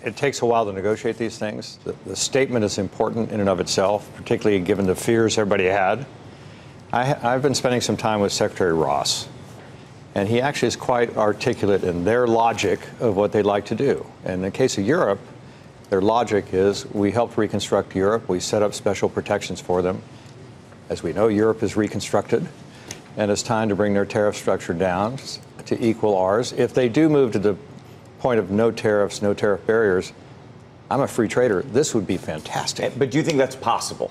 it takes a while to negotiate these things. The statement is important in and of itself, particularly given the fears everybody had. I've been spending some time with Secretary Ross, and he actually is quite articulate in their logic of what they'd like to do. And in the case of Europe, their logic is we helped reconstruct Europe. We set up special protections for them. As we know, Europe is reconstructed, and it's time to bring their tariff structure down to equal ours. If they do move to the point of no tariffs, no tariff barriers, I'm a free trader. This would be fantastic. But do you think that's possible?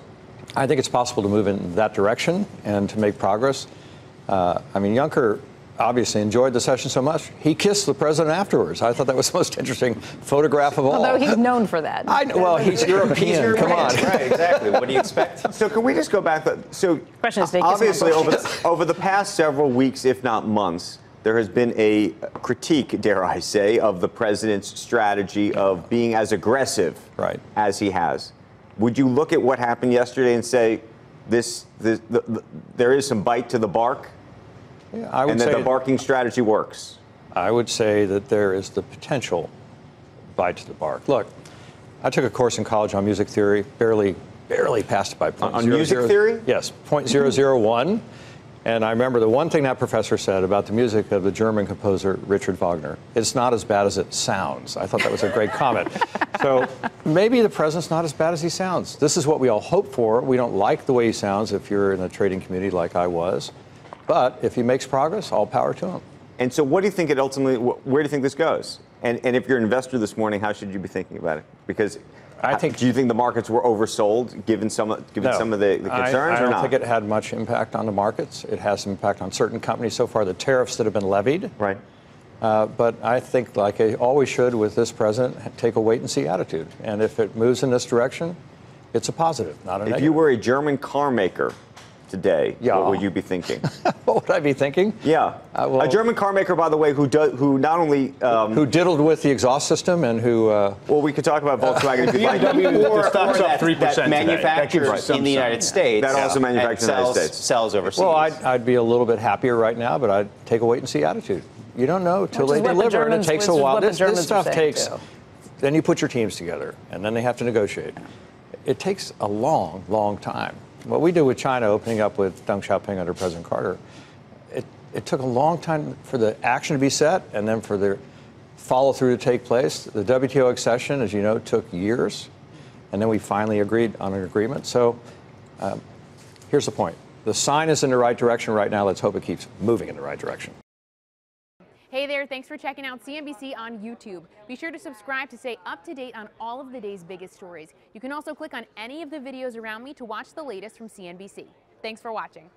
I think it's possible to move in that direction and to make progress. I mean, Juncker obviously enjoyed the session so much, he kissed the president afterwards. I thought that was the most interesting photograph of all. Although he's known for that. I know, well, he's European. Come on. Right, exactly. What do you expect? So can we just go back? So Question is, obviously, over the past several weeks, if not months, there has been a critique, dare I say, of the president's strategy of being as aggressive as he has. Would you look at what happened yesterday and say, there is some bite to the bark, yeah, I would and that the barking strategy works? I would say that there is the potential bite to the bark. Look, I took a course in college on music theory, barely passed it by point. On music theory? Yes, 0.001. And I remember the one thing that professor said about the music of the German composer Richard Wagner: it's not as bad as it sounds. I thought that was a great comment. So maybe the president's not as bad as he sounds. This is what we all hope for. We don't like the way he sounds if you're in the trading community like I was. But if he makes progress, all power to him. And so what do you think it ultimately, where do you think this goes? And if you're an investor this morning, how should you be thinking about it? Because do you think the markets were oversold given some of the concerns? I don't think it had much impact on the markets. It has some impact on certain companies so far, the tariffs that have been levied. Right. But I think, like I always should with this president, take a wait-and-see attitude. And if it moves in this direction, it's a positive, not a negative. If you were a German car maker today, what would you be thinking? What would I be thinking? Yeah. A German car maker, by the way, who not only who diddled with the exhaust system and who well, we could talk about Volkswagen if you'd like. The stock's up 3% that manufactures in the United States. That also manufactures in the United States. Sells overseas. Well, I'd be a little bit happier right now, but I'd take a wait-and-see attitude. You don't know till they deliver, and it takes a while. This stuff takes. Then you put your teams together, and then they have to negotiate. It takes a long, long time. What we did with China, opening up with Deng Xiaoping under President Carter, it took a long time for the action to be set and then for the follow-through to take place. The WTO accession, as you know, took years, and then we finally agreed on an agreement. So here's the point. The sign is in the right direction right now. Let's hope it keeps moving in the right direction. Hey there, thanks for checking out CNBC on YouTube. Be sure to subscribe to stay up to date on all of the day's biggest stories. You can also click on any of the videos around me to watch the latest from CNBC. Thanks for watching.